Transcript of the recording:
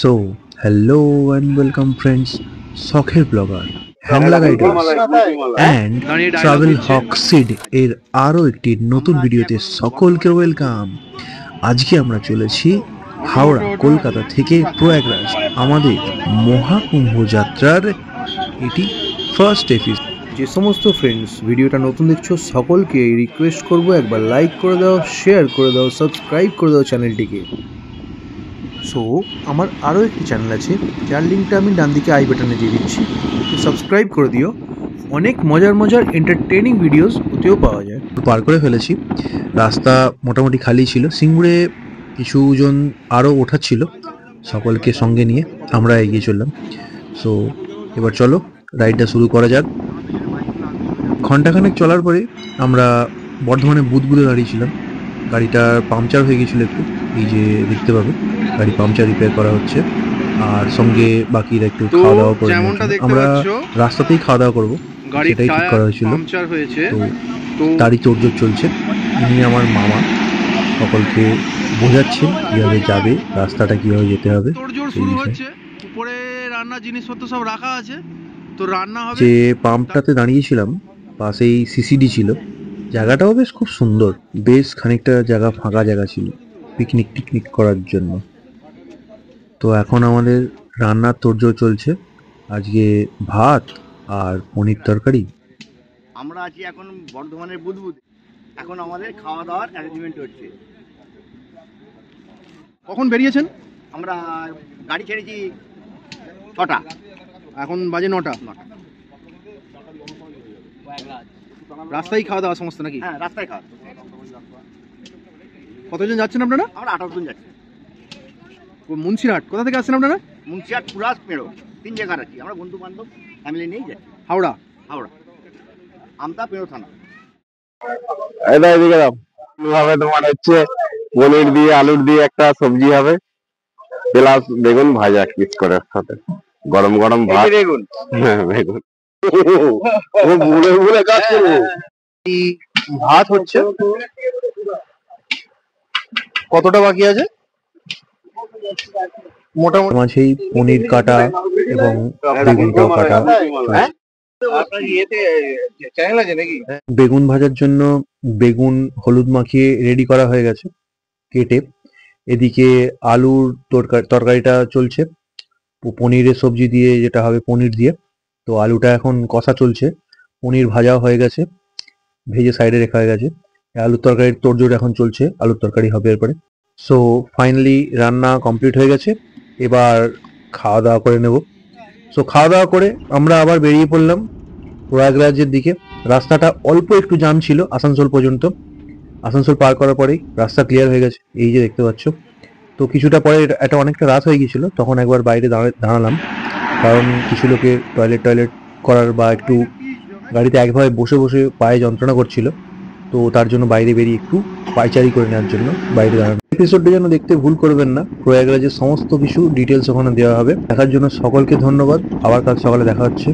So hello and welcome friends, শখের blogger Hangla guiders and travel হকসিড এর আরও একটি নতুন ভিডিওতে সকলকে ওয়েলকাম। আজকে আমরা চলেছি হাওড়া কলকাতা থেকে প্রয়াগরাজ, আমাদের মহাকুম্ভ যাত্রার এটি ফার্স্ট এপিসোড। যে সমস্ত ফ্রেন্ডস ভিডিওটা নতুন দেখছো সকলকে রিকোয়েস্ট করব একবার লাইক করে দাও, শেয়ার করে দাও, সাবস্ক্রাইব করে দাও চ্যানেলটিকে। সো আমার আরও একটি চ্যানেল আছে যার লিঙ্কটা আমি ডান দিকে আই বাটনে দিয়ে দিচ্ছি, তো সাবস্ক্রাইব করে দিও। অনেক মজার মজার এন্টারটেইনিং ভিডিওস ওতেও পাওয়া যায়। পার করে ফেলেছি, রাস্তা মোটামুটি খালি ছিল। সিঙ্গুরে কিছুজন আরও ওঠার ছিল, সকলকে সঙ্গে নিয়ে আমরা এগিয়ে চললাম। সো এবার চলো রাইডটা শুরু করা যাক। ঘন্টাখানেক চলার পরে আমরা বর্ধমানে বুধবুধে দাঁড়িয়েছিলাম। গাড়িটা পাংচার হয়ে গিয়েছিল একটু, এই যে দেখতে পাবে গাড়ি পাংচার রিপেয়ার করা হচ্ছে। আর সঙ্গে বাকিরা একটু খাওয়া দাওয়া করে, আমরা রাস্তাতেই খাওয়া দাওয়া করবো সেটাই ঠিক করা হয়েছিল। তো তারই তোড়জোড় চলছে। ইনি আমার মামা, সকলকে বোঝাচ্ছেন কিভাবে যাবে, রাস্তাটা কিভাবে যেতে হবে। উপরে রান্নার জিনিসপত্র সব রাখা আছে, তো রান্না হবে। যে পাম্পটাতে দাঁড়িয়েছিলাম পাশেই সিসিডি ছিল, জায়গাটাও বেশ খুব সুন্দর, বেশ খানিকটা জায়গা ফাঁকা জায়গা ছিল পিকনিক করার জন্য। তো এখন আমাদের রান্নার তোড়জোড় চলছে। আজকে ভাত আর পনির তরকারি। আমরা আছি এখন বর্ধমানের বুধবুধ, এখন আমাদের খাওয়া দাওয়ার অ্যারেঞ্জমেন্ট হচ্ছে। কখন বেরিয়েছেন? আমরা গাড়ি ছেড়েছি 6টা, এখন বাজে 9টা। রাস্তায় খাওয়া দাওয়া সমস্ত নাকি? হ্যাঁ, রাস্তায় খাওয়া। কতজন যাচ্ছেন আপনারা? আমরা 18 জন যাচ্ছি। মুন্সিরহাট কোথা থেকে আসছেন আপনারা? মুন্সিরহাট, পুরাস, পেড়ো, 3 জায়গা আছি। আমরা বন্ধু বান্ধব ফ্যামিলি নিয়েই যাচ্ছি। হাওড়া আমতা পেড়ো থানা। এদিকে হবে তোমার হচ্ছে পনির দিয়ে আলুর দিয়ে একটা সবজি হবে, প্লাস বেগুন ভাজা পিস করে সাথে গরম গরম ভাত। বেগুন বেগুন ভুলে কাজ করবো। ভাত হচ্ছে, কতটা বাকি আছে? মোটামুটি মাঝেই পনির কাটা এবং বেগুনটাও কাটা। বেগুন ভাজার জন্য বেগুন হলুদ মাখিয়ে রেডি করা হয়ে গেছে কেটে। এদিকে আলুর তরকারিটা চলছে, পনিরের সবজি দিয়ে যেটা হবে পনির দিয়ে। তো আলুটা এখন কষা চলছে, পনির ভাজাও হয়ে গেছে, ভেজে সাইডে রাখা হয়ে গেছে। আলুর তরকারির তোড়জোড় এখন চলছে, আলুর তরকারি হবে এরপরে। সো ফাইনালি রান্না কমপ্লিট হয়ে গেছে, এবার খাওয়া দাওয়া করে নেব। সো খাওয়া দাওয়া করে আমরা আবার বেরিয়ে পড়লাম প্রয়াগরাজের দিকে। রাস্তাটা অল্প একটু জাম ছিল আসানসোল পর্যন্ত, আসানসোল পার করার পরেই রাস্তা ক্লিয়ার হয়ে গেছে, এই যে দেখতে পাচ্ছ। তো কিছুটা পরে এটা অনেকটা রাত হয়ে গিয়েছিল, তখন একবার বাইরে দাঁড়ালাম, কারণ কিছু লোকের টয়লেট করার বা একটু গাড়িতে একভাবে বসে বসে পায়ে যন্ত্রণা করছিল, তো তার জন্য বাইরে বেরিয়ে একটু পায়চারি করে নেওয়ার জন্য বাইরে দাঁড়ানো। এপিসোডটা যেন দেখতে ভুল করবেন না, প্রয়াগরাজের সমস্ত কিছু ডিটেলস ওখানে দেওয়া হবে। দেখার জন্য সকলকে ধন্যবাদ, আবার কাল সকালে দেখা হচ্ছে।